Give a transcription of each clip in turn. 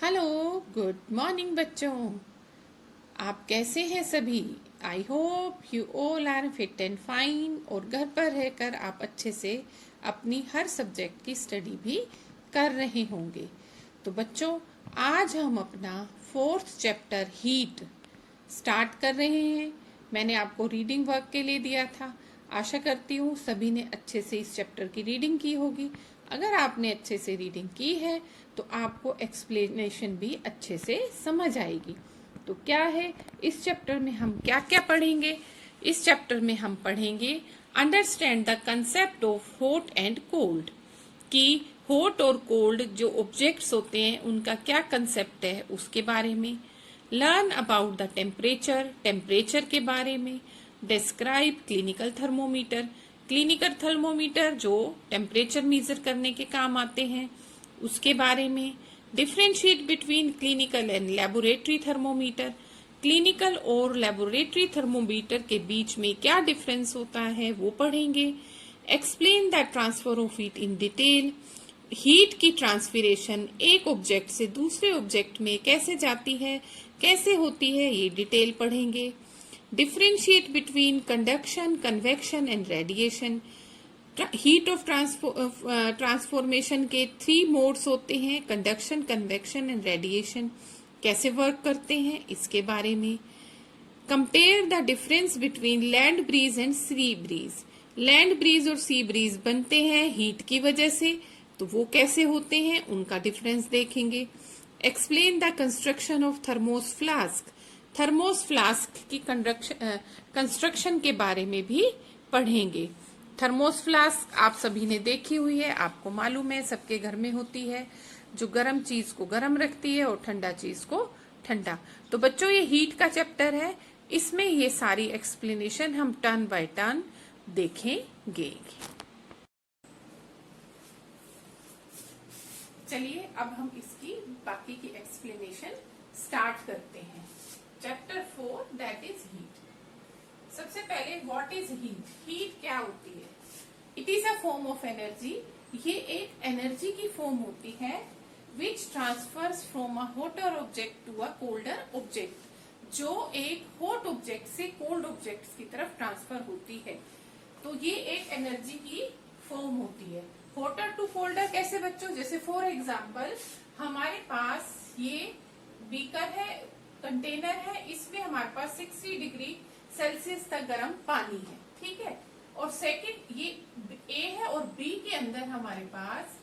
Hello, good morning बच्चों। आप कैसे हैं सभी? I hope you all are fit and fine और घर पर रहकर आप अच्छे से अपनी हर सब्जेक्ट की स्टडी भी कर रहे होंगे। तो बच्चों, आज हम अपना 4th चैप्टर हीट स्टार्ट कर रहे हैं। मैंने आपको रीडिंग वर्क के लिए दिया था। आशा करती हूँ सभी ने अच्छे से इस चैप्टर की रीडिंग की होगी। अगर आपने अच्छे से रीडिंग की है तो आपको एक्सप्लेनेशन भी अच्छे से समझ आएगी। तो क्या है इस चैप्टर में हम क्या क्या पढ़ेंगे? इस चैप्टर में हम पढ़ेंगे understand the concept of hot and cold, कि हॉट और कोल्ड जो ऑब्जेक्ट्स होते हैं उनका क्या कंसेप्ट है उसके बारे में। Learn about the temperature, temperature के बारे में। Describe clinical thermometer, clinical thermometer जो टेम्परेचर मेजर करने के काम आते हैं उसके बारे में। Differentiate between clinical and laboratory thermometer, clinical और लेबोरेटरी थर्मोमीटर के बीच में क्या डिफरेंस होता है वो पढ़ेंगे। Explain the transfer of heat in detail, heat की ट्रांसफिरेशन एक ऑब्जेक्ट से दूसरे ऑब्जेक्ट में कैसे जाती है, कैसे होती है, ये डिटेल पढ़ेंगे। Differentiate between conduction, convection and radiation, heat of transformation के 3 मोड्स होते हैं, कंडक्शन, कन्वेक्शन एंड रेडिएशन, कैसे वर्क करते हैं इसके बारे में। Compare the difference between land breeze and sea breeze, land breeze और सी ब्रीज बनते हैं हीट की वजह से, तो वो कैसे होते हैं उनका डिफरेंस देखेंगे। Explain the construction of thermos flask, thermos flask की कंस्ट्रक्शन के बारे में भी पढ़ेंगे। थर्मोस फ्लास्क आप सभी ने देखी हुई है, आपको मालूम है सबके घर में होती है, जो गर्म चीज को गर्म रखती है और ठंडा चीज को ठंडा। तो बच्चों ये हीट का चैप्टर है, इसमें ये सारी एक्सप्लेनेशन हम टर्न बाय टर्न देखेंगे। चलिए अब हम इसकी बाकी की एक्सप्लेनेशन स्टार्ट करते हैं। Chapter 4 that is heat. सबसे पहले व्हाट इज हीट? हीट क्या होती है? It is a form of energy, ये एक एनर्जी की फॉर्म होती है which transfers from a hotter object to a colder object, जो एक हॉट ऑब्जेक्ट से कोल्ड ऑब्जेक्ट की तरफ ट्रांसफर होती है। तो ये एक एनर्जी की फॉर्म होती है। हॉटर टू कोल्डर कैसे बच्चों? जैसे फॉर एग्जाम्पल हमारे पास ये बीकर है, कंटेनर है, इसमें हमारे पास 60 डिग्री सेल्सियस तक गर्म पानी है, ठीक है। और सेकंड ये ए है और बी के अंदर हमारे पास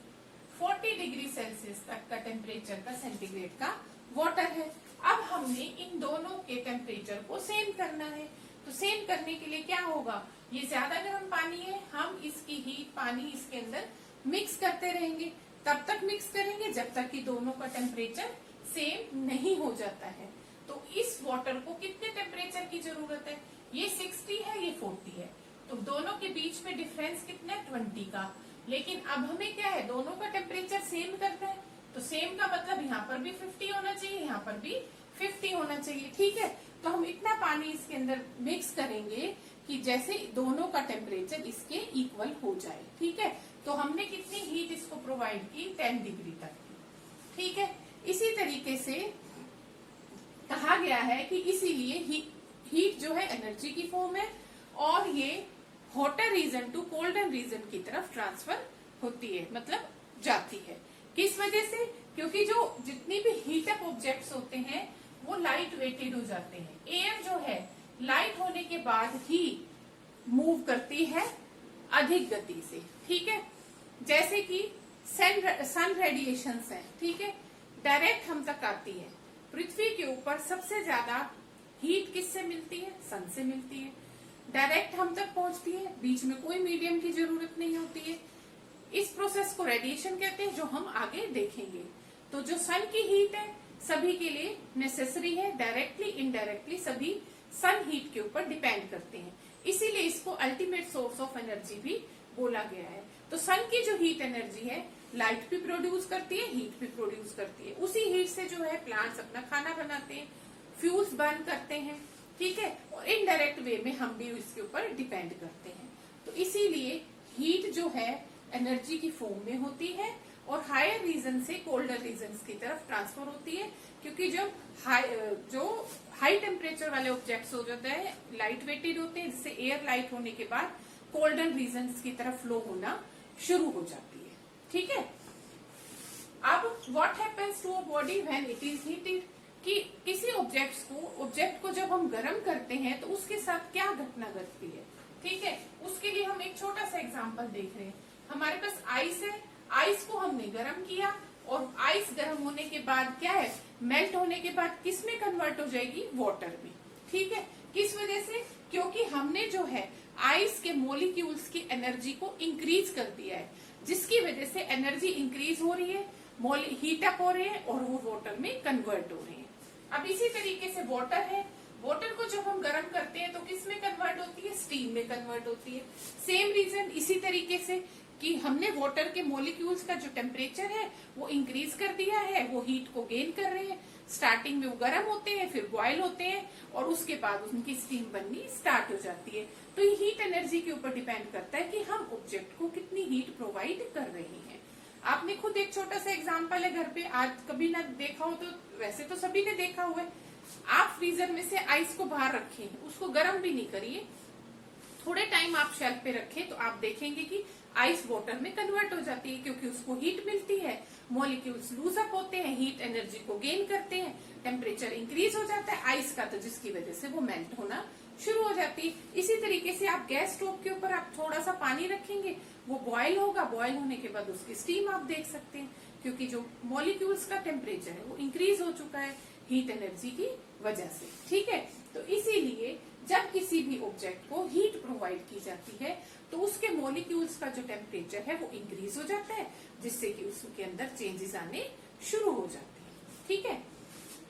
40 डिग्री सेल्सियस तक का टेम्परेचर का सेंटीग्रेड का वाटर है। अब हमने इन दोनों के टेम्परेचर को सेम करना है, तो सेम करने के लिए क्या होगा? ये ज्यादा गर्म पानी है, हम इसकी हीट पानी इसके अंदर मिक्स करते रहेंगे। तब तक मिक्स करेंगे जब तक कि दोनों का टेम्परेचर सेम नहीं हो जाता है। तो इस वाटर को कितने टेम्परेचर की जरूरत है? ये 60 है, ये 40 है, तो दोनों के बीच में डिफरेंस कितना है? 20 का। लेकिन अब हमें क्या है, दोनों का टेम्परेचर सेम करना है, तो सेम का मतलब यहाँ पर भी 50 होना चाहिए, यहाँ पर भी 50 होना चाहिए, ठीक है। तो हम इतना पानी इसके अंदर मिक्स करेंगे कि जैसे दोनों का टेम्परेचर इसके इक्वल हो जाए, ठीक है। तो हमने कितनी हीट इसको प्रोवाइड की? 10 डिग्री तक की, ठीक है। इसी तरीके से कहा गया है कि इसीलिए हीट जो है एनर्जी की फॉर्म है और ये hotter region to colder region की तरफ ट्रांसफर होती है, मतलब जाती है। किस वजह से? क्योंकि जो जितनी भी हीट अप ऑब्जेक्ट्स होते हैं वो लाइट वेटेड हो जाते हैं। एयर जो है लाइट होने के बाद ही मूव करती है अधिक गति से, ठीक है। जैसे कि सन रेडिएशंस है, ठीक है, डायरेक्ट हम तक आती है। पृथ्वी के ऊपर सबसे ज्यादा हीट किससे मिलती है? सन से मिलती है। डायरेक्ट हम तक पहुंचती है, बीच में कोई मीडियम की जरूरत नहीं होती है। इस प्रोसेस को रेडिएशन कहते हैं, जो हम आगे देखेंगे। तो जो सन की हीट है सभी के लिए नेसेसरी है, डायरेक्टली इनडायरेक्टली सभी सन हीट के ऊपर डिपेंड करते हैं, इसीलिए इसको अल्टीमेट सोर्स ऑफ एनर्जी भी बोला गया है। तो सन की जो हीट एनर्जी है लाइट भी प्रोड्यूस करती है, हीट भी प्रोड्यूस करती है। उसी हीट से जो है प्लांट्स अपना खाना बनाते हैं, फ्यूल्स बर्न करते हैं, ठीक है। और इनडायरेक्ट वे में हम भी इसके ऊपर डिपेंड करते हैं। तो इसीलिए हीट जो है एनर्जी की फॉर्म में होती है और हायर रीजन से कोल्डर रीजन की तरफ ट्रांसफर होती है, क्योंकि जब जो हाई टेम्परेचर वाले ऑब्जेक्ट्स हो जाते हैं लाइट वेटेड होते हैं, जिससे एयर लाइट होने के बाद कोल्डर रीजन की तरफ फ्लो होना शुरू हो जाती है। ठीक है, अब what happens to a body when it is heated, कि किसी ऑब्जेक्ट को जब हम गर्म करते हैं तो उसके साथ क्या घटना घटती है। ठीक है, उसके लिए हम एक छोटा सा एग्जांपल देख रहे हैं। हमारे पास आइस है, आइस को हमने गर्म किया और आइस गर्म होने के बाद क्या है, मेल्ट होने के बाद किस में कन्वर्ट हो जाएगी, वाटर में। ठीक है, किस वजह से, क्योंकि हमने जो है आइस के मॉलिक्यूल्स की एनर्जी को इंक्रीज कर दिया है, जिसकी वजह से एनर्जी इंक्रीज हो रही है, हीट अप हो रहे हैं और वो वाटर में कन्वर्ट हो रहे हैं। अब इसी तरीके से वाटर है, वाटर को जब हम गर्म करते हैं तो किस में कन्वर्ट होती है, स्टीम में कन्वर्ट होती है। सेम रीजन इसी तरीके से कि हमने वाटर के मॉलिक्यूल्स का जो टेम्परेचर है वो इंक्रीज कर दिया है, वो हीट को गेन कर रहे हैं। स्टार्टिंग में वो गर्म होते हैं, फिर बॉयल होते हैं और उसके बाद उनकी स्टीम बननी स्टार्ट हो जाती है। तो ये हीट एनर्जी के ऊपर डिपेंड करता है कि हम ऑब्जेक्ट को कितनी हीट प्रोवाइड कर रहे हैं। आपने खुद एक छोटा सा एग्जांपल है घर पे, आज कभी ना देखा हो तो वैसे तो सभी ने देखा हुआ है। आप फ्रीजर में से आइस को बाहर रखें, उसको गर्म भी नहीं करिए, थोड़े टाइम आप शेल्फ पे रखें तो आप देखेंगे कि आइस वाटर में कन्वर्ट हो जाती है, क्योंकि उसको हीट मिलती है, मॉलिक्यूल्स लूज अप होते हैं, हीट एनर्जी को गेन करते हैं, टेम्परेचर इंक्रीज हो जाता है आइस का, तो जिसकी वजह से वो मेल्ट होना शुरू हो जाती है। इसी तरीके से आप गैस स्टोव के ऊपर आप थोड़ा सा पानी रखेंगे, वो बॉयल होगा, बॉयल होने के बाद उसकी स्टीम आप देख सकते हैं, क्योंकि जो मॉलिक्यूल्स का टेम्परेचर है वो इंक्रीज हो चुका है हीट एनर्जी की वजह से। ठीक है, तो इसीलिए जब किसी भी ऑब्जेक्ट को हीट प्रोवाइड की जाती है तो उसके मॉलिक्यूल्स का जो टेम्परेचर है वो इंक्रीज हो जाता है, जिससे कि उसके अंदर चेंजेस आने शुरू हो जाते हैं। ठीक है,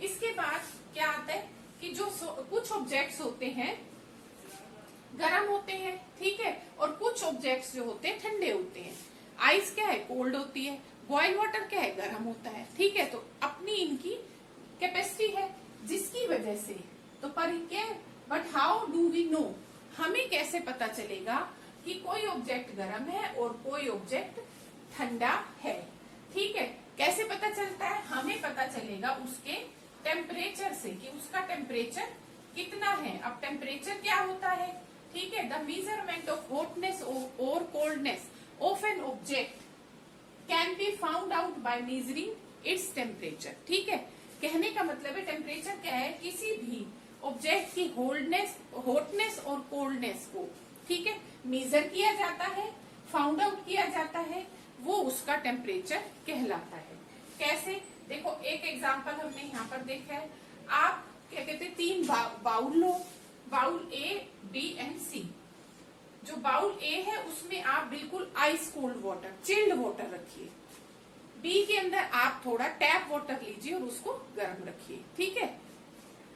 इसके बाद क्या आता है कि जो कुछ ऑब्जेक्ट्स होते हैं गर्म होते हैं, ठीक है, और कुछ ऑब्जेक्ट्स जो होते हैं ठंडे होते हैं। आइस क्या है, कोल्ड होती है, बॉयल वाटर क्या है, गर्म होता है। ठीक है, तो अपनी इनकी कैपेसिटी है, जिसकी वजह से तो पर क्या, but how do we know, हमें कैसे पता चलेगा कि कोई ऑब्जेक्ट गर्म है और कोई ऑब्जेक्ट ठंडा है। ठीक है, कैसे पता चलता है, हमें पता चलेगा उसके टेम्परेचर से कि उसका टेम्परेचर कितना है। अब टेम्परेचर क्या होता है, ठीक है, द मेजरमेंट ऑफ हॉटनेस और coldness of an object can be found out by measuring its temperature. ठीक है, कहने का मतलब है टेम्परेचर क्या है, किसी भी ऑब्जेक्ट की हॉटनेस और कोल्डनेस को, ठीक है, मेजर किया जाता है, फाउंड आउट किया जाता है, वो उसका टेम्परेचर कहलाता है। कैसे, देखो एक एग्जांपल हमने यहाँ पर देखा है। आप क्या कहते हैं, तीन बाउल लो, bowl A B and C. जो बाउल ए है उसमें आप बिल्कुल ice cold water, chilled water रखिए। बी के अंदर आप थोड़ा टैप वाटर लीजिए और उसको गर्म रखिए। ठीक है,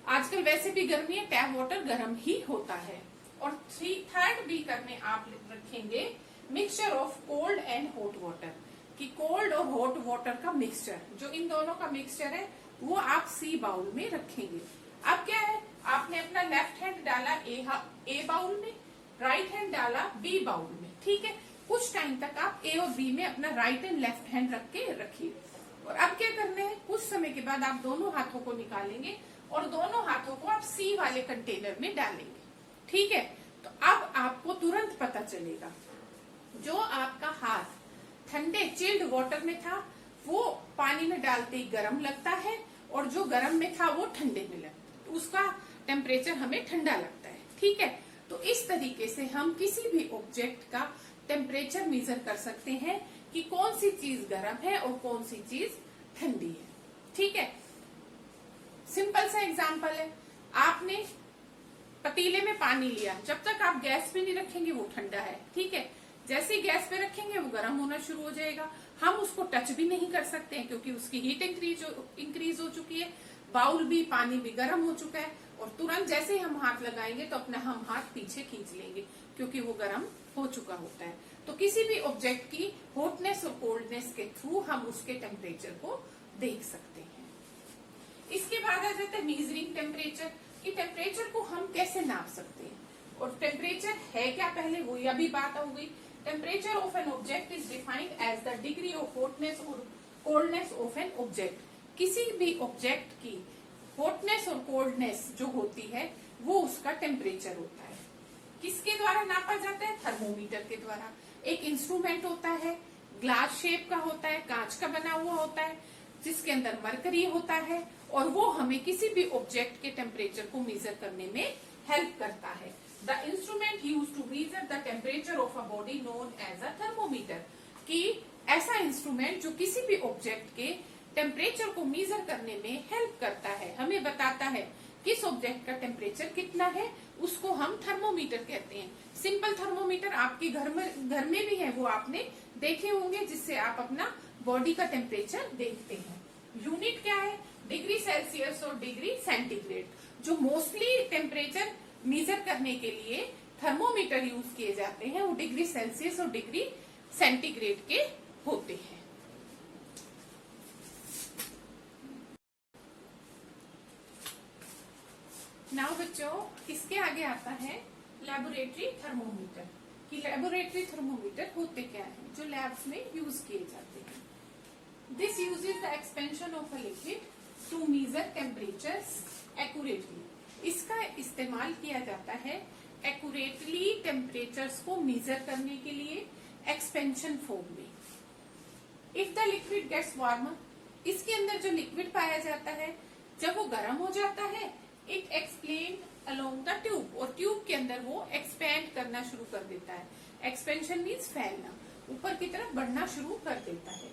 आजकल वैसे भी गर्मी है, टैप वाटर गर्म ही होता है। और थर्ड बीकर में आप रखेंगे mixture of cold and hot water, कि कोल्ड और हॉट वाटर का मिक्सचर, जो इन दोनों का मिक्सचर है वो आप सी बाउल में रखेंगे। अब क्या है, आपने अपना लेफ्ट हैंड डाला ए बाउल में, राइट हैंड डाला बी बाउल में। ठीक है, कुछ टाइम तक आप ए और बी में अपना राइट एंड लेफ्ट हैंड रख के रखिए। और अब क्या करना है, कुछ समय के बाद आप दोनों हाथों को निकालेंगे और दोनों हाथों को आप सी वाले कंटेनर में डालेंगे। ठीक है, तो अब आपको तुरंत पता चलेगा जो आपका हाथ ठंडे चिल्ड वाटर में था वो पानी में डालते ही गर्म लगता है, और जो गर्म में था वो ठंडे में लगता है, तो उसका टेम्परेचर हमें ठंडा लगता है। ठीक है, तो इस तरीके से हम किसी भी ऑब्जेक्ट का टेम्परेचर मेजर कर सकते हैं कि कौन सी चीज गर्म है और कौन सी चीज ठंडी है। ठीक है, सिंपल सा एग्जांपल है, आपने पतीले में पानी लिया, जब तक आप गैस पे नहीं रखेंगे वो ठंडा है। ठीक है, जैसे ही गैस पे रखेंगे वो गर्म होना शुरू हो जाएगा। हम उसको टच भी नहीं कर सकते हैं क्योंकि उसकी हीट इंक्रीज हो चुकी है, बाउल भी, पानी भी गर्म हो चुका है, और तुरंत जैसे ही हम हाथ लगाएंगे तो अपना हम हाथ पीछे खींच लेंगे क्योंकि वो गर्म हो चुका होता है। तो किसी भी ऑब्जेक्ट की हॉटनेस और कोल्डनेस के थ्रू हम उसके टेम्परेचर को देख सकते हैं। इसके बाद आ जाता है मेजरिंग टेम्परेचर, कि टेम्परेचर को हम कैसे नाप सकते हैं, और टेम्परेचर है क्या, पहले वो अभी बात हो गई। Temperature of an object is defined as the degree of hotness और कोल्डनेस ऑफ एन ऑब्जेक्ट। किसी भी ऑब्जेक्ट की हॉटनेस और कोल्डनेस जो होती है वो उसका टेम्परेचर होता है। किसके द्वारा नापा जाता है? थर्मोमीटर के द्वारा। एक इंस्ट्रूमेंट होता है, ग्लास शेप का होता है, कांच का बना हुआ होता है, जिसके अंदर मरकरी होता है और वो हमें किसी भी ऑब्जेक्ट के टेम्परेचर को मेजर करने में हेल्प करता है। The instrument use to measure the temperature of a body known as a thermometer. कि ऐसा इंस्ट्रूमेंट जो किसी भी ऑब्जेक्ट के टेम्परेचर को मेजर करने में हेल्प करता है, हमें बताता है किस ऑब्जेक्ट का टेम्परेचर कितना है, उसको हम थर्मोमीटर कहते हैं। सिंपल थर्मोमीटर आपके घर में भी है, वो आपने देखे होंगे, जिससे आप अपना बॉडी का टेम्परेचर देखते हैं। यूनिट क्या है? डिग्री सेल्सियस और डिग्री सेंटीग्रेड। जो मोस्टली टेम्परेचर मेजर करने के लिए थर्मोमीटर यूज किए जाते हैं वो डिग्री सेल्सियस और डिग्री सेंटीग्रेड के होते हैं। नाउ बच्चों, इसके आगे आता है लैबोरेटरी थर्मोमीटर। कि लैबोरेटरी थर्मोमीटर होते क्या हैं जो लैब्स में यूज किए जाते हैं। This uses the expansion of a liquid to measure temperatures accurately. इसका इस्तेमाल किया जाता है एक्यूरेटली टेम्परेचर्स को मेजर करने के लिए एक्सपेंशन फॉर्म में। If the liquid gets warm, इसके अंदर जो लिक्विड पाया जाता है जब वो गर्म हो जाता है, it explain along the tube, और ट्यूब के अंदर वो एक्सपैंड करना शुरू कर देता है। एक्सपेंशन मीन्स फैलना, ऊपर की तरफ बढ़ना शुरू कर देता है।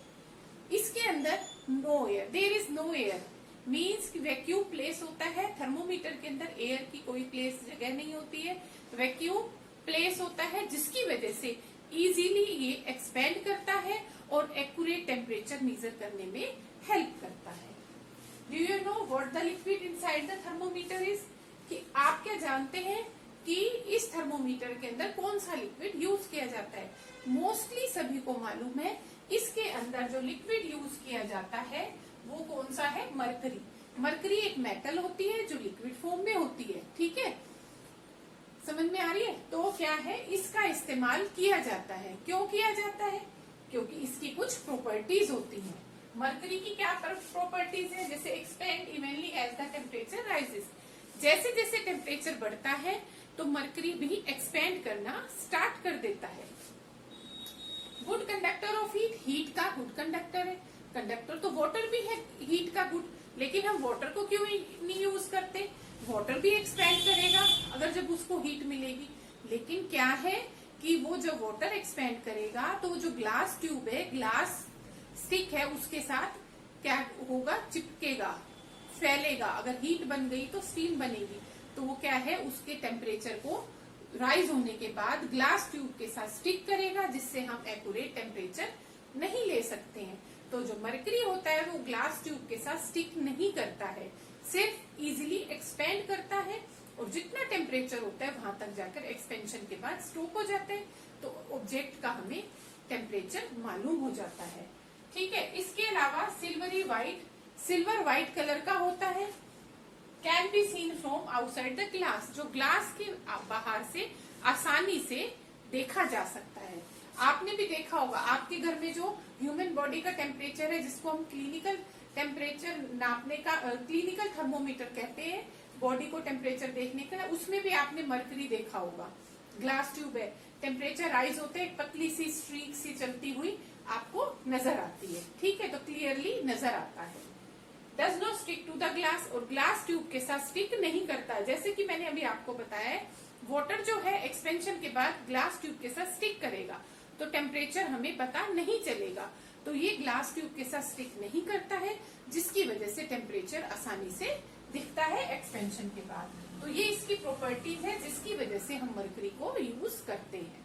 इसके अंदर no air, there is no air means vacuum place होता है। थर्मोमीटर के अंदर एयर की कोई प्लेस जगह नहीं होती है, वैक्यूम प्लेस होता है, जिसकी वजह से इजीली ये एक्सपेंड करता है और एक्यूरेट टेम्परेचर मेजर करने में हेल्प करता है। Do you know what the liquid inside the thermometer is? कि आप क्या जानते हैं कि इस थर्मोमीटर के अंदर कौन सा लिक्विड यूज किया जाता है? मोस्टली सभी को मालूम है इसके अंदर जो लिक्विड यूज किया जाता है वो कौन सा है? मरकरी। मरकरी एक मेटल होती है जो लिक्विड फॉर्म में होती है। ठीक है, समझ में आ रही है? तो क्या है, इसका इस्तेमाल किया जाता है। क्यों किया जाता है? क्योंकि इसकी कुछ प्रॉपर्टीज होती हैं। मरकरी की क्या प्रॉपर्टीज है? जैसे expand evenly as the temperature rises. जैसे जैसे टेम्परेचर बढ़ता है तो मरकरी भी एक्सपेंड करना स्टार्ट कर देता है। Good conductor of heat, heat का गुड कंडक्टर है। कंडक्टर तो वाटर भी है हीट का गुड, लेकिन हम वाटर को क्यों नहीं यूज करते? वाटर भी एक्सपेंड करेगा अगर जब उसको हीट मिलेगी। लेकिन क्या है कि वो जब वाटर एक्सपेंड करेगा तो वो जो ग्लास ट्यूब है, ग्लास स्टिक है, उसके साथ क्या होगा? चिपकेगा, फैलेगा। अगर हीट बन गई तो स्टीम बनेगी, तो वो क्या है, उसके टेम्परेचर को राइज होने के बाद ग्लास ट्यूब के साथ स्टिक करेगा, जिससे हम एक्यूरेट टेम्परेचर नहीं ले सकते हैं। तो जो मरकरी होता है वो ग्लास ट्यूब के साथ स्टिक नहीं करता है, सिर्फ इजीली एक्सपेंड करता है, और जितना टेम्परेचर होता है वहां तक जाकर एक्सपेंशन के बाद स्टॉप हो जाते हैं, तो ऑब्जेक्ट का हमें टेम्परेचर मालूम हो जाता है। ठीक है, इसके अलावा सिल्वर व्हाइट कलर का होता है। Can be seen from outside the glass, जो ग्लास के बाहर से आसानी से देखा जा सकता है। आपने भी देखा होगा आपके घर में जो ह्यूमन बॉडी का टेम्परेचर है, जिसको हम क्लिनिकल टेम्परेचर नापने का क्लिनिकल थर्मोमीटर कहते हैं, बॉडी को टेम्परेचर देखने का, उसमें भी आपने मरकरी देखा होगा। ग्लास ट्यूब है, टेम्परेचर राइज होते हैं, पतली सी स्ट्रीक सी चलती हुई आपको नजर आती है। ठीक है, तो क्लियरली नजर आता है। Does not stick to the glass, और ग्लास ट्यूब के साथ स्टिक नहीं करता। जैसे कि मैंने अभी आपको बताया है, वाटर जो है एक्सपेंशन के बाद ग्लास ट्यूब के साथ स्टिक करेगा तो टेम्परेचर हमें पता नहीं चलेगा। तो ये ग्लास ट्यूब के साथ स्टिक नहीं करता है, जिसकी वजह से टेम्परेचर आसानी से दिखता है एक्सपेंशन के बाद। तो ये इसकी प्रॉपर्टीज है जिसकी वजह से हम मरकरी को यूज करते हैं।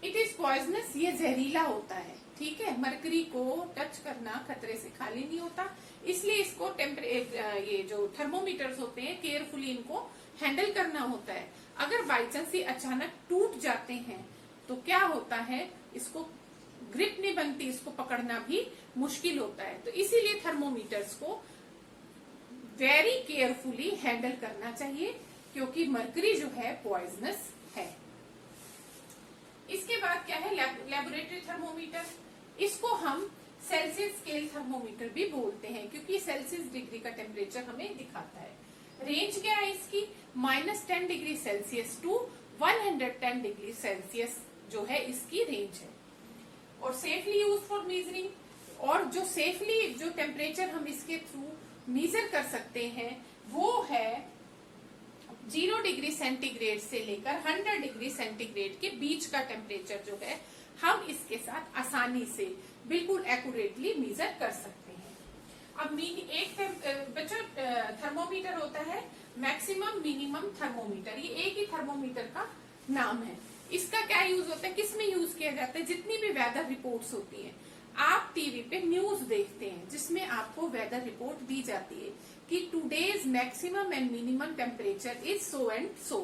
इट इज पॉइजनस, ये जहरीला होता है। ठीक है, मरकरी को टच करना खतरे से खाली नहीं होता, इसलिए इसको ये जो थर्मोमीटर्स होते हैं केयरफुली इनको हैंडल करना होता है। अगर बाई चांस ये अचानक टूट जाते हैं तो क्या होता है, इसको ग्रिप नहीं बनती, इसको पकड़ना भी मुश्किल होता है। तो इसीलिए थर्मोमीटर्स को वेरी केयरफुली हैंडल करना चाहिए, क्योंकि मरकरी जो है पॉइजनस है। इसके बाद क्या है, लेबोरेटरी थर्मोमीटर। इसको हम सेल्सियस स्केल थर्मोमीटर भी बोलते हैं, क्योंकि सेल्सियस डिग्री का टेम्परेचर हमें दिखाता है। रेंज क्या है इसकी, -10 degree Celsius to 110 degree Celsius जो है इसकी रेंज है। और सेफली यूज फॉर मेजरिंग, और जो सेफली जो टेम्परेचर हम इसके थ्रू मेजर कर सकते हैं वो है 0 डिग्री सेंटीग्रेड से लेकर 100 डिग्री सेंटीग्रेड के बीच का टेम्परेचर जो है हम इसके साथ आसानी से बिल्कुल एक्यूरेटली मेजर कर सकते हैं। अब एक बच्चों थर्मोमीटर होता है मैक्सिमम मिनिमम थर्मोमीटर, ये एक ही थर्मोमीटर का नाम है। इसका क्या यूज होता है, किसमें यूज किया जाता है, जितनी भी वेदर रिपोर्ट्स होती हैं, आप टीवी पे न्यूज देखते हैं जिसमें आपको वेदर रिपोर्ट दी जाती है कि today's maximum and minimum temperature is so and so,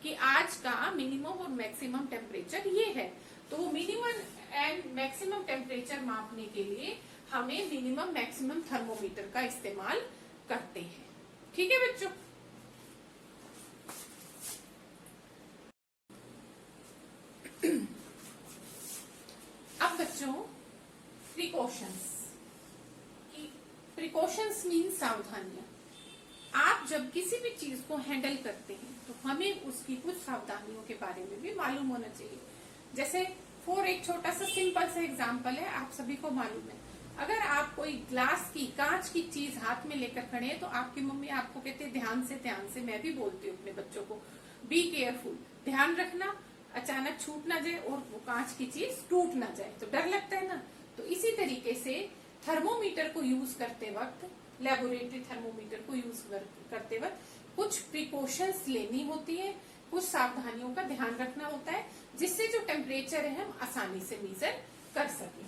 कि आज का मिनिमम और मैक्सिमम टेम्परेचर ये है। तो मिनिमम एंड मैक्सिमम टेम्परेचर मापने के लिए हमें मिनिमम मैक्सिमम थर्मोमीटर का इस्तेमाल करते हैं। ठीक है बच्चों। अब बच्चों प्रिकॉशंस की, प्रिकॉशंस मीन सावधानियां। आप जब किसी भी चीज को हैंडल करते हैं तो हमें उसकी कुछ सावधानियों के बारे में भी मालूम होना चाहिए। जैसे एक छोटा सा सिंपल सा एग्जांपल है, आप सभी को मालूम है, अगर आप कोई ग्लास की कांच की चीज हाथ में लेकर खड़े हैं तो आपकी मम्मी आपको कहते हैं ध्यान से, मैं भी बोलती हूँ अपने बच्चों को, बी केयरफुल, ध्यान रखना, अचानक छूट ना जाए और वो कांच की चीज टूट ना जाए, तो डर लगता है ना। तो इसी तरीके से थर्मोमीटर को यूज करते वक्त, लेबोरेटरी थर्मोमीटर को यूज करते वक्त कुछ प्रिकॉशंस लेनी होती है, कुछ सावधानियों का ध्यान रखना होता है, जिससे जो टेम्परेचर है हम आसानी से मेजर कर सकें।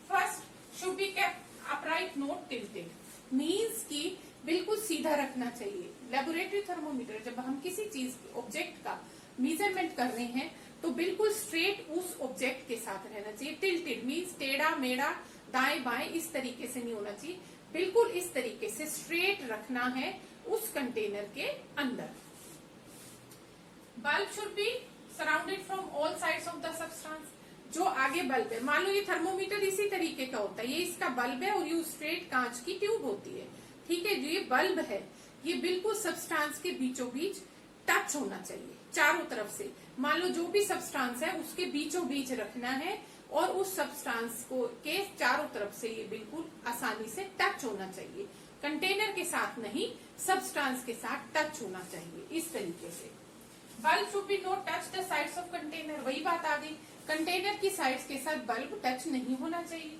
First should be kept upright, not tilted, means की बिल्कुल सीधा रखना चाहिए। लेबोरेटरी थर्मोमीटर जब हम किसी चीज ऑब्जेक्ट का मेजरमेंट कर रहे हैं तो बिल्कुल स्ट्रेट उस ऑब्जेक्ट के साथ रहना चाहिए। टिल्टेड मींस टेढ़ा मेढ़ा दाएं बाएं इस तरीके से नहीं होना चाहिए, बिल्कुल इस तरीके से स्ट्रेट रखना है उस कंटेनर के अंदर। Bulb should be surrounded from all sides of the substance. जो आगे बल्ब है, मान लो ये थर्मोमीटर इसी तरीके का होता है, ये इसका बल्ब है और ये स्ट्रेट कांच की ट्यूब होती है, ठीक है। जो ये बल्ब है ये बिल्कुल सब्सटेंस के बीचों बीच टच होना चाहिए चारों तरफ से। मान लो जो भी सब्सटेंस है उसके बीचों बीच रखना है और उस सब्सटेंस को के चारों तरफ से ये बिल्कुल आसानी से टच होना चाहिए, कंटेनर के साथ नहीं, सब्सटेंस के साथ टच होना चाहिए इस तरीके से। Bulb should be not touch the sides of container, वही बात आ गई, कंटेनर की साइड्स के साथ बल्ब टच नहीं होना चाहिए।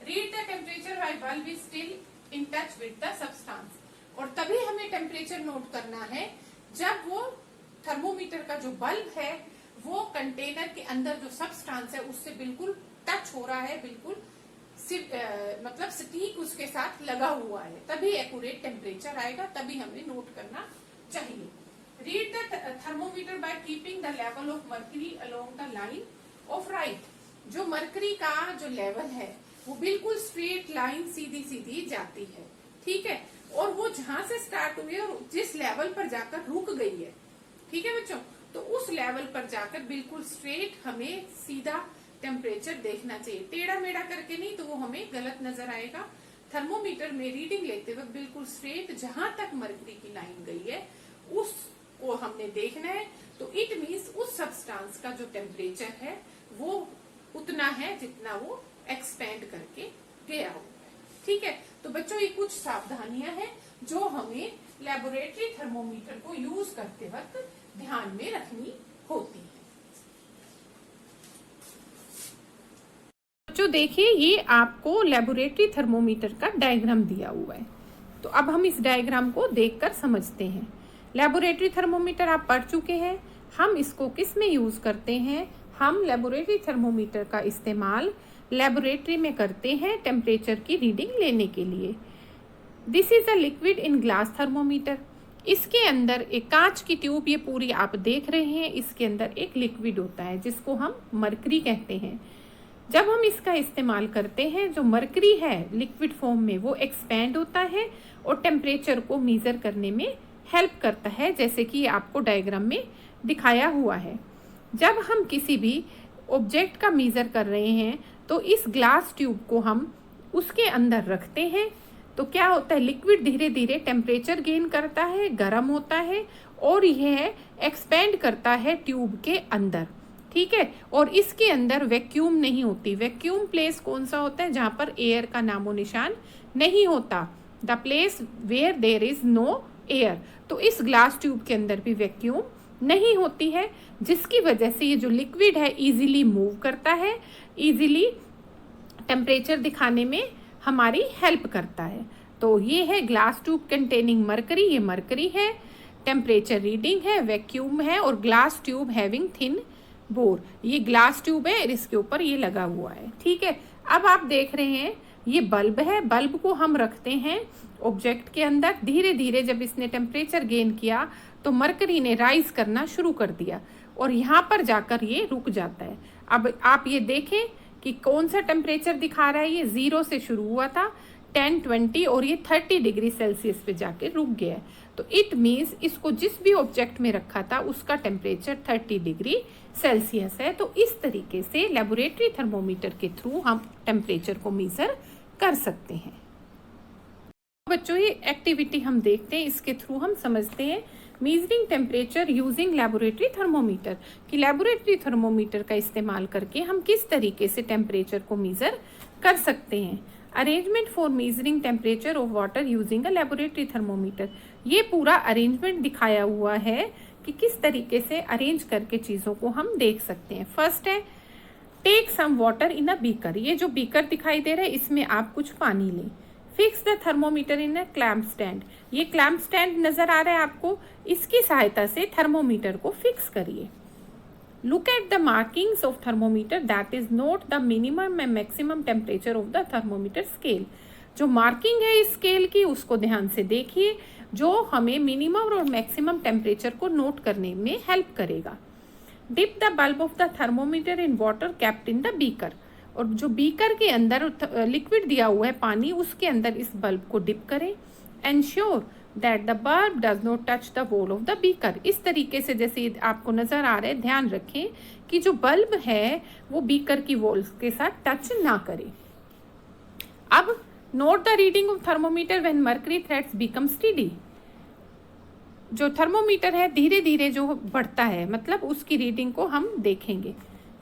Read the temperature while bulb is still in touch with the substance, और तभी हमें टेम्परेचर नोट करना है जब वो थर्मोमीटर का जो बल्ब है वो कंटेनर के अंदर जो सब्सटेंस है उससे बिल्कुल टच हो रहा है, बिल्कुल मतलब सटीक उसके साथ लगा हुआ है, तभी एक्यूरेट टेम्परेचर आएगा, तभी हमें नोट करना चाहिए। Read the thermometer by keeping the level of mercury along the line of right. जो मर्क्यूरी का जो लेवल है वो बिल्कुल स्ट्रेट लाइन सीधी सीधी जाती है, ठीक है, और वो जहां से स्टार्ट हुई है और जिस लेवल पर जाकर रुक गई है, ठीक है बच्चों, तो उस लेवल पर जाकर बिल्कुल स्ट्रेट हमें सीधा टेम्परेचर देखना चाहिए, टेढ़ा मेढ़ा करके नहीं तो वो हमें गलत नजर आएगा। थर्मोमीटर में रीडिंग लेते वक्त बिल्कुल स्ट्रेट जहां तक मर्क्यूरी की लाइन गई है उसको हमने देखना है, तो इट मीन्स उस सब्सटेंस का जो टेम्परेचर है वो उतना है जितना वो एक्सपेंड करके गया हुआ है, ठीक है। तो बच्चों ये कुछ सावधानियां हैं जो हमें लेबोरेटरी थर्मोमीटर को यूज करते वक्त ध्यान में रखनी होती है। बच्चों देखिए ये आपको लेबोरेटरी थर्मोमीटर का डायग्राम दिया हुआ है, तो अब हम इस डायग्राम को देखकर समझते हैं। लेबोरेटरी थर्मोमीटर आप पढ़ चुके हैं, हम इसको किस में यूज करते हैं, हम लेबोरेटरी थर्मोमीटर का इस्तेमाल लेबोरेटरी में करते हैं टेम्परेचर की रीडिंग लेने के लिए। This is a liquid in glass thermometer. इसके अंदर एक कांच की ट्यूब, ये पूरी आप देख रहे हैं, इसके अंदर एक लिक्विड होता है जिसको हम मर्क्यूरी कहते हैं। जब हम इसका इस्तेमाल करते हैं जो मर्क्यूरी है लिक्विड फॉर्म में वो एक्सपैंड होता है और टेम्परेचर को मेजर करने में हेल्प करता है, जैसे कि आपको डायग्राम में दिखाया हुआ है। जब हम किसी भी ऑब्जेक्ट का मेजर कर रहे हैं तो इस ग्लास ट्यूब को हम उसके अंदर रखते हैं तो क्या होता है, लिक्विड धीरे धीरे टेम्परेचर गेन करता है, गर्म होता है और यह एक्सपेंड करता है ट्यूब के अंदर, ठीक है। और इसके अंदर वैक्यूम नहीं होती। वैक्यूम प्लेस कौन सा होता है, जहां पर एयर का नामो निशान नहीं होता, the place where there is no air. तो इस ग्लास ट्यूब के अंदर भी वैक्यूम नहीं होती है, जिसकी वजह से ये जो लिक्विड है इजीली मूव करता है, इजीली टेम्परेचर दिखाने में हमारी हेल्प करता है। तो ये है ग्लास ट्यूब कंटेनिंग मरकरी, ये मरकरी है, टेम्परेचर रीडिंग है, वैक्यूम है और glass tube having thin bore. ये ग्लास ट्यूब है और इसके ऊपर ये लगा हुआ है, ठीक है। अब आप देख रहे हैं ये बल्ब है, बल्ब को हम रखते हैं ऑब्जेक्ट के अंदर। धीरे धीरे जब इसने टेम्परेचर गेन किया तो मरकरी ने राइज करना शुरू कर दिया और यहाँ पर जाकर ये रुक जाता है। अब आप ये देखें कि कौन सा टेम्परेचर दिखा रहा है, ये 0 से शुरू हुआ था, 10, 20 और ये 30 डिग्री सेल्सियस पे जाके रुक गया है। तो इट मीन्स इसको जिस भी ऑब्जेक्ट में रखा था उसका टेम्परेचर 30 डिग्री सेल्सियस है। तो इस तरीके से लेबोरेटरी थर्मोमीटर के थ्रू हम टेम्परेचर को मेजर कर सकते हैं। बच्चों ये एक्टिविटी हम देखते हैं, इसके थ्रू हम समझते हैं measuring temperature using laboratory thermometer, कि लेबोरेटरी थर्मोमीटर का इस्तेमाल करके हम किस तरीके से टेम्परेचर को मेजर कर सकते हैं। Arrangement for measuring temperature of water using a laboratory thermometer, ये पूरा अरेंजमेंट दिखाया हुआ है कि किस तरीके से अरेंज करके चीज़ों को हम देख सकते हैं। फर्स्ट है take some water in a beaker, ये जो बीकर दिखाई दे रहा है इसमें आप कुछ पानी लें। Fix the thermometer in a clamp stand, ये क्लैंप स्टैंड नजर आ रहा है आपको, इसकी सहायता से थर्मोमीटर को फिक्स करिए। Look at the markings of thermometer, that is note the minimum and maximum temperature of the thermometer scale, जो मार्किंग है इस स्केल की उसको ध्यान से देखिए, जो हमें मिनिमम और मैक्सिमम टेम्परेचर को नोट करने में हेल्प करेगा। Dip the bulb of the thermometer in water kept in the beaker, और जो बीकर के अंदर लिक्विड दिया हुआ है पानी, उसके अंदर इस बल्ब को डिप करें। Ensure that the bulb does not touch the wall of the beaker, इस तरीके से जैसे आपको नजर आ रहा है, ध्यान रखें कि जो बल्ब है वो बीकर की वॉल के साथ टच ना करे। अब note the reading of thermometer when mercury threads become steady, जो थर्मोमीटर है धीरे धीरे जो बढ़ता है, मतलब उसकी रीडिंग को हम देखेंगे।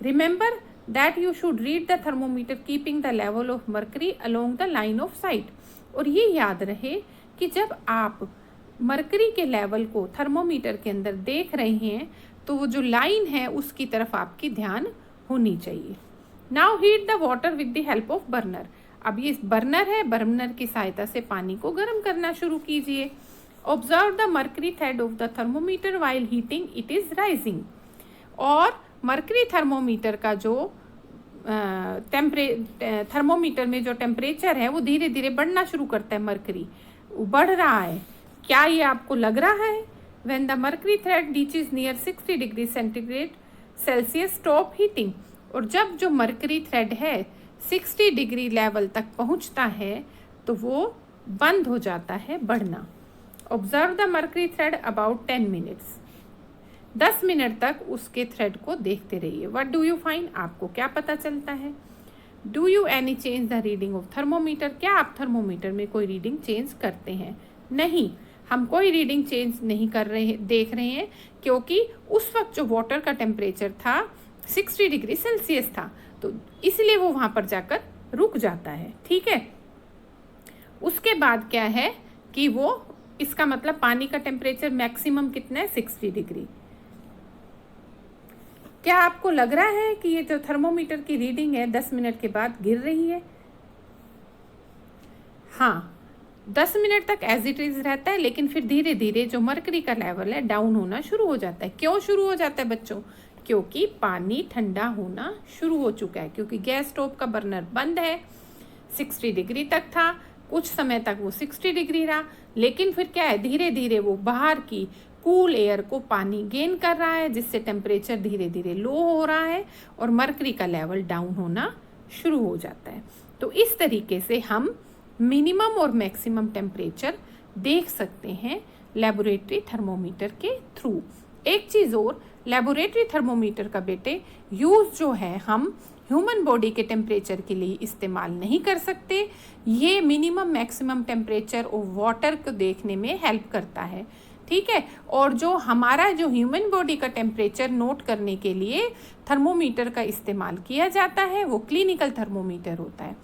Remember that you should read the thermometer keeping the level of mercury along the line of site, और ये याद रहे कि जब आप मर्करी के लेवल को थर्मोमीटर के अंदर देख रहे हैं तो वो जो लाइन है उसकी तरफ आपकी ध्यान होनी चाहिए। Now heat the water with the help of burner, अब ये बर्नर है, बर्नर की सहायता से पानी को गर्म करना शुरू कीजिए। Observe the mercury thread of the thermometer while heating it is rising, और मर्करी थर्मोमीटर का जो थर्मोमीटर में जो टेम्परेचर है वो धीरे धीरे बढ़ना शुरू करता है, मर्करी बढ़ रहा है। क्या ये आपको लग रहा है? When the mercury thread reaches near 60 degree centigrade Celsius stop heating, और जब जो मर्करी थ्रेड है 60 डिग्री लेवल तक पहुंचता है तो वो बंद हो जाता है बढ़ना। Observe the mercury thread about 10 minutes, 10 minute तक उसके थ्रेड को देखते रहिए। व्हाट डू यू फाइंड, आपको क्या पता चलता है? Do you any change the reading of thermometer, क्या आप थर्मोमीटर में कोई रीडिंग चेंज करते हैं? नहीं, हम कोई रीडिंग चेंज नहीं कर रहे देख रहे हैं, क्योंकि उस वक्त जो वाटर का टेम्परेचर था 60 डिग्री सेल्सियस था, तो इसलिए वो वहां पर जाकर रुक जाता है, ठीक है। उसके बाद क्या है कि वो, इसका मतलब पानी का टेम्परेचर मैक्सिमम कितना है, 60 डिग्री। क्या आपको लग रहा है कि ये जो थर्मोमीटर की रीडिंग है 10 मिनट के बाद गिर रही है? हाँ, 10 मिनट तक एज इट इज रहता है, लेकिन फिर धीरे धीरे जो मर्करी का लेवल है डाउन होना शुरू हो जाता है। क्यों शुरू हो जाता है बच्चों? क्योंकि पानी ठंडा होना शुरू हो चुका है, क्योंकि गैस स्टोव का बर्नर बंद है। 60 डिग्री तक था, कुछ समय तक वो 60 डिग्री रहा, लेकिन फिर क्या है, धीरे धीरे वो बाहर की कूल एयर को पानी गेन कर रहा है, जिससे टेम्परेचर धीरे धीरे लो हो रहा है और मर्करी का लेवल डाउन होना शुरू हो जाता है। तो इस तरीके से हम मिनिमम और मैक्सिमम टेम्परेचर देख सकते हैं लेबोरेटरी थर्मोमीटर के थ्रू। एक चीज़ और, लेबोरेटरी थर्मोमीटर का बेटे यूज़ जो है हम ह्यूमन बॉडी के टेम्परेचर के लिए इस्तेमाल नहीं कर सकते। ये minimum maximum temperature of water को देखने में हेल्प करता है, ठीक है। और जो हमारा जो ह्यूमन बॉडी का टेम्परेचर नोट करने के लिए थर्मोमीटर का इस्तेमाल किया जाता है वो क्लिनिकल थर्मोमीटर होता है।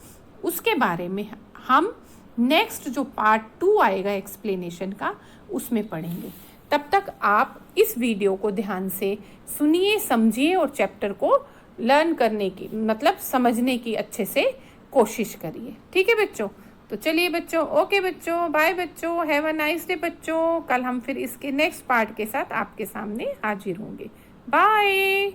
उसके बारे में हम नेक्स्ट जो पार्ट 2 आएगा एक्सप्लेनेशन का उसमें पढ़ेंगे। तब तक आप इस वीडियो को ध्यान से सुनिए, समझिए और चैप्टर को लर्न करने की मतलब समझने की अच्छे से कोशिश करिए, ठीक है बच्चों। तो चलिए बच्चों, ओके बच्चों, बाय बच्चों, हैव अ नाइस डे बच्चों। कल हम फिर इसके नेक्स्ट पार्ट के साथ आपके सामने हाजिर होंगे। बाय।